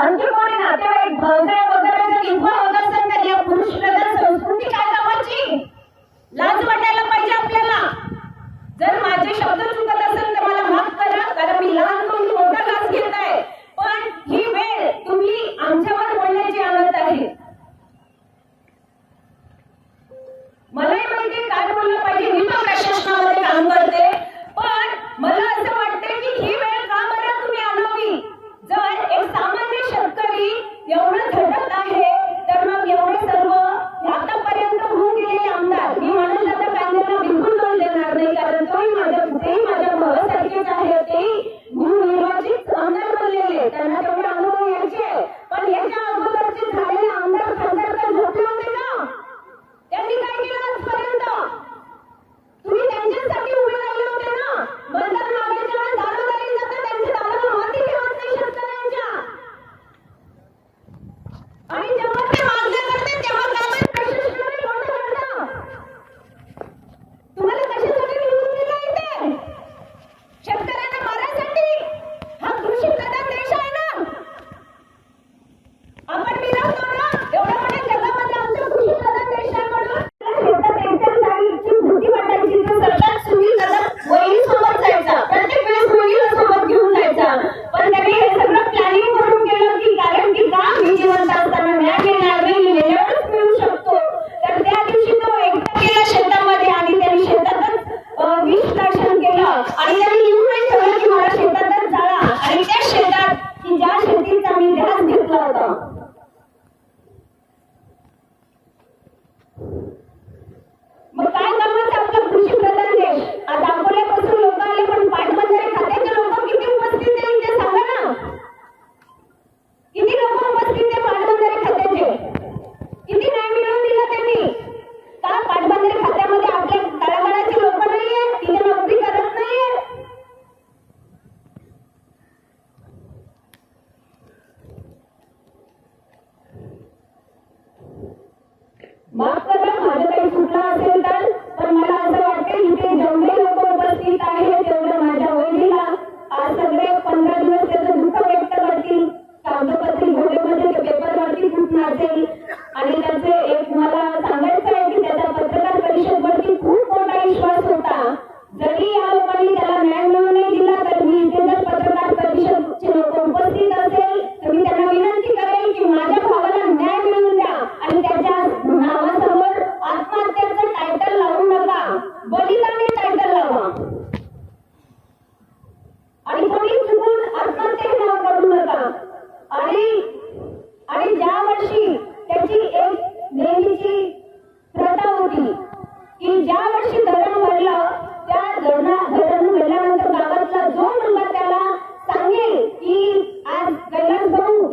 आणखी कोणी नातेवाईक भावजे वगैरे जर इन्व्हॉल्व होत असेल तर या पुरुष प्रधान संस्कृती काय कामाची? लाज वाटायला पाहिजे आपल्याला. जर माझे शब्द चुकत असेल तर मला माफ करा, कारण मी लहान करून मोठा लाच घेत आहे. पण ही वेळ तुम्ही आमच्यावर बोलण्याची आणत आहे. मलाही माहिती काय बोललं पाहिजे. मी पण प्रशासनामध्ये काम करते, पण मला असं वाटतं की ही वेळ का बरं तुम्ही आणावी? जर एक सामान्य शेतकरी एवढं झटत आहे तर मग एवढे सर्व आतापर्यंत होऊन गेलेले आमदार, मी म्हणून आता कांद्याला बिलकुल दोष देणार नाही, कारण तोही माझ्या भावासारखेच आहे. ते निर्वाचित आमदार बनलेले, त्यांना तेवढे अनुभव यायचे. पण याच्या अगोदरचे झालेले आमदार खासदार तर झोपले होते ना. त्यांनी काय केलं आजपर्यंत? तुम्ही त्यांच्यासाठी उभे राहिले होते ना. मतदान मागायच्या वेळेस दारोदारी जातात, त्यांच्या दाराला माती ठेवत नाही शेतकऱ्यांच्या. आणि जेव्हा ते मागण्या करतात तेव्हा गावात प्रशासनाने कोणतं करतं? तुम्हाला कशासाठी निवडून दिलं इथे? शेतकऱ्यांना मारायसाठी? हा कृषी प्रधान देश आहे ना. आपण मिळवतो ना एवढ्या मोठ्या जगामध्ये आमचा कृषी प्रधान देश आहे म्हणून. शेतात त्यांच्या जागेची भीती वाटायची तर सरकार सुनील कदम वहिनीसोबत जायचा, प्रत्येक वेळेस मुलीला सोबत घेऊन जायचा. पण त्यांनी हे सगळं प्लॅनिंग करून केलं की कारण की का मी जिवंत असताना न्याय मिळणार नाही, मी वेळेवरच मिळू शकतो. तर त्या दिवशी तो एकटा गेला शेतामध्ये आणि त्यांनी शेतातच विष प्राशन केलं आणि त्यांनी लिहून ठेवलं की मला शेतातच जाळा. आणि त्या शेतात की ज्या शेतीचा मी ध्यास घेतला होता. मग काय कामाचं आपलं कृषी प्रधान देश? आज अकोल्यापासून लोक आले, पण पाटबंधारे खात्याचे लोक किती उपस्थित आहे ते सांगा ना. किती लोक उपस्थित आहे पाटबंधारे खात्याचे? किती न्याय मिळवून दिला त्यांनी? का पाटबंधारे खात्यामध्ये आपल्या तळागाळाची लोक नाहीये, तिथे नोकरी करत नाहीये? माफ करा माझं काही सुटलं असेल तर, पण मला असं वाटतं इथे जेवढे लोक उपस्थित आहेत तेवढं माझ्या वहिनीला आज सगळे 15 दिवस त्याचं दुःख व्यक्त करतील. कागदपत्री घोड्यामध्ये पेपरवरती फुटणं असेल. आणि त्याचे एक मला सांगायचं आहे की त्याचा पत्रकार परिषदेवरती खूप मोठा विश्वास होता. जरी या लोकांनी त्याला न्याय मिळवून नाही दिला तर मी इथे जर पत्रकार परिषदचे लोक उपस्थित असेल तर मी त्यांना विनंती करेल की माझ्या भावाला न्याय मिळवून द्या. आणि त्याच्या नावासमोर आत्महत्याचं टायटल लावू नका, बलिदानी टायटल लावा. आणि कोणी चुकून आत्महत्येचे नाव करू नका. आणि ज्या वर्षी त्याची एक नेहमीची प्रथा होती की ज्या वर्षी धरण भरलं त्या धरण भरल्यानंतर गावातला जो मुलगा त्याला सांगेल की आज कैलास भाऊ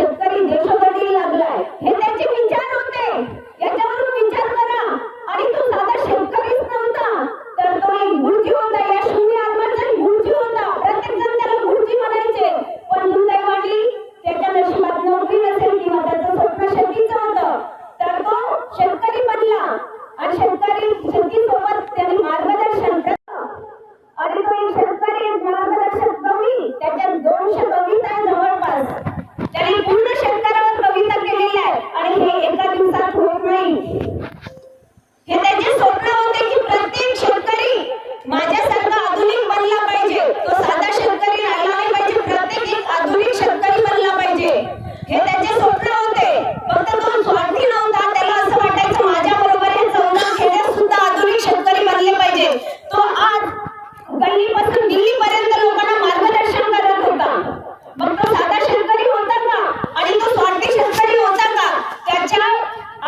शेतकरी देशोधडी लागलाय, हे त्याचे विचार होते. याच्यावरून विचार करा. आणि तो साधा शेतकरीच नव्हता, तर तो एक गुरुजी होता. या शून्य आत्माचा गुरुजी होता. प्रत्येक जण त्याला गुरुजी म्हणायचे. पण दुर्दैवाने त्याच्या नशिबात नोकरी नसेल किंवा त्याचं स्वप्न शेतीचं होतं, तर तो शेतकरी बनला. आणि शेतीसोबत त्यांनी मार्गदर्शन केलं. आणि तो एक शेतकरी, एक मार्गदर्शक कवी, त्याच्यात 200 कविता आहे जवळपास. त्यांनी पूर्ण शेतकऱ्यावर कविता केलेली आहे. आणि हे एका दिवसात होत नाही. हे त्याचे स्वप्न होते की प्रत्येक शेतकरी माझ्यासारखा आधुनिक बनला पाहिजे. तो साधा शेतकरी राहिला नाही पाहिजे, प्रत्येक एक आधुनिक शेतकरी बनला पाहिजे. हे त्याचे स्वप्न होते. फक्त तो स्वार्थी नव्हता. त्याला असं वाटायचं माझ्या बरोबर हे 14 खेड्यात सुद्धा आधुनिक शेतकरी बनले पाहिजे. तो आज गल्लीपासून दिल्लीपर्यंत लोकांना मार्गदर्शन करत होता. मग तो साधा शेतकरी होता का आणि तो स्वार्थी शेतकरी होता का? त्याच्या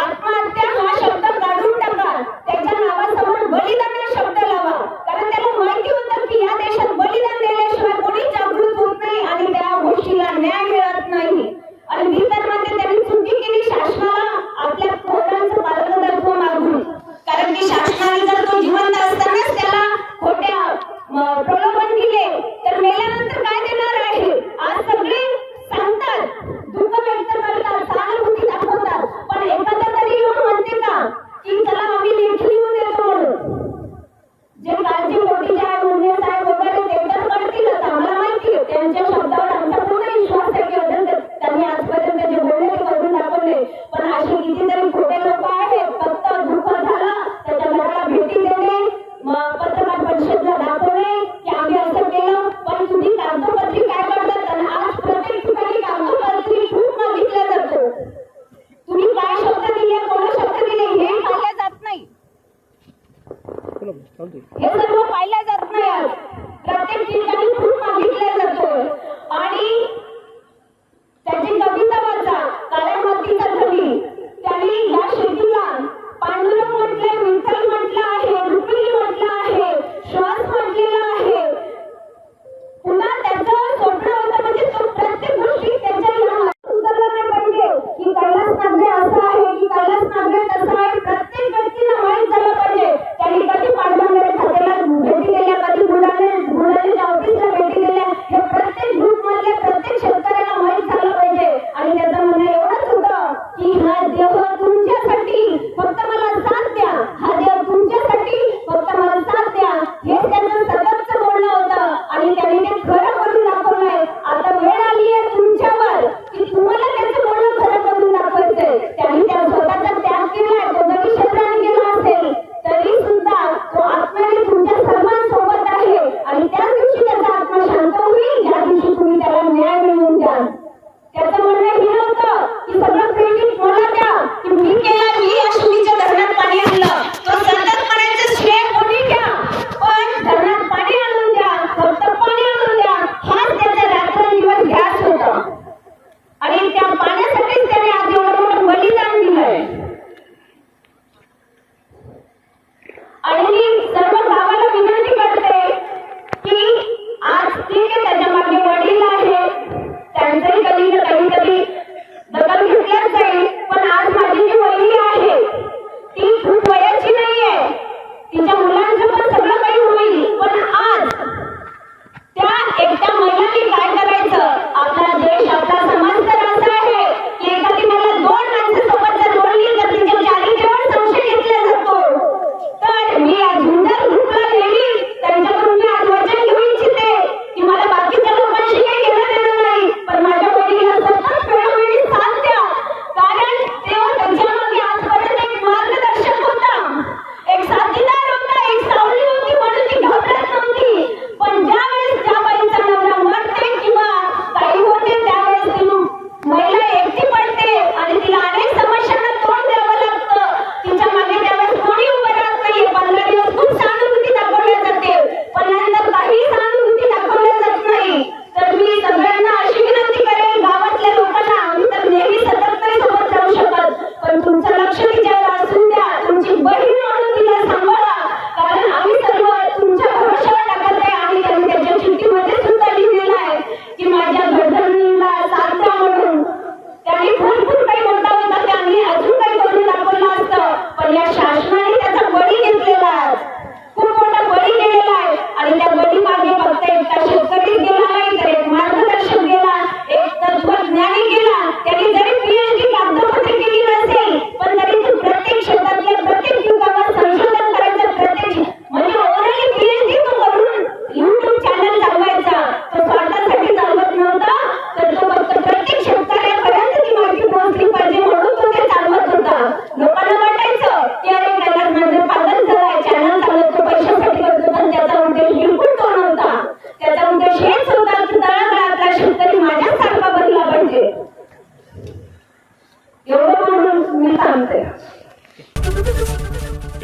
आत्महत्या हा शब्द काढून टाका. त्याच्या नावासमोर बलिदान हा शब्द लावा. कारण त्याला माहिती होतं की या देशात बलिदान दिल्याशिवाय कोणी जागृत होत नाही आणि त्या गोष्टीला न्याय मिळत नाही. आणि मी तर म्हणते त्यांनी चुकी केली शासनाला आपल्या पोरांचं मार्गदर्शन मागून. कारण की शासनाने जर तो जिवंत असतानाच त्याला खोट्या प्रलोभन दिले तर मेल्यानंतर काय देणार आहे? आज सगळे सांगतात, दुःख व्यक्त करतात, सहानुभूती दाखवतात, पण एखादा तरी येऊन म्हणते का की चला आम्ही लेखी लिहून देतो म्हणून? जे काळजी मोठीचे आहे मुंडे साहेब वगैरे ते तर करतीलच, आम्हाला माहिती. त्यांच्या शब्दावर आमचा पूर्ण विश्वास आहे की त्यांनी आजपर्यंत जे बोलले ते करून दाखवले. पण असे कितीतरी खोटे लोक आहेत. फक्त दुःख झालं त्याच्या घराला भेटी देणे, पत्रकार परिषदेला दाखवणे की आम्ही असं केलं. पण तुम्ही कागदोपत्री काय करतात? आणि आज प्रत्येक ठिकाणी कागदोपत्री खूप मागितला जातो. तुम्ही काय शब्द दिले, कोणा शब्द दिले हे पाहिलं जात नाही. हे सर्व पाहिलं जात नाही. आज प्रत्येक ठिकाणी खूप मागितला जातो. आणि त्याची कविता वाचा, काळ्या मातीचा कवी. त्यांनी या शेतीला पांडुरंग म्हटलंय, विठ्ठल म्हटलं आहे, रुक्मिणी म्हटलं आहे, श्वास म्हटलेला आहे. पुन्हा त्याचं स्वप्न होतं म्हणजे तो प्रत्येक गोष्टी त्याच्या सुधारला नाही पाहिजे की कैलास नागरे असं आहे की कैलास नागरे तसं आहे. प्रत्येक व्यक्तीला माहीत झालं पाहिजे. त्यांनी कधी पांडुरंगाच्या खात्याला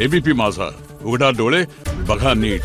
एबीपी माझा, उघडा डोळे बघा नीट.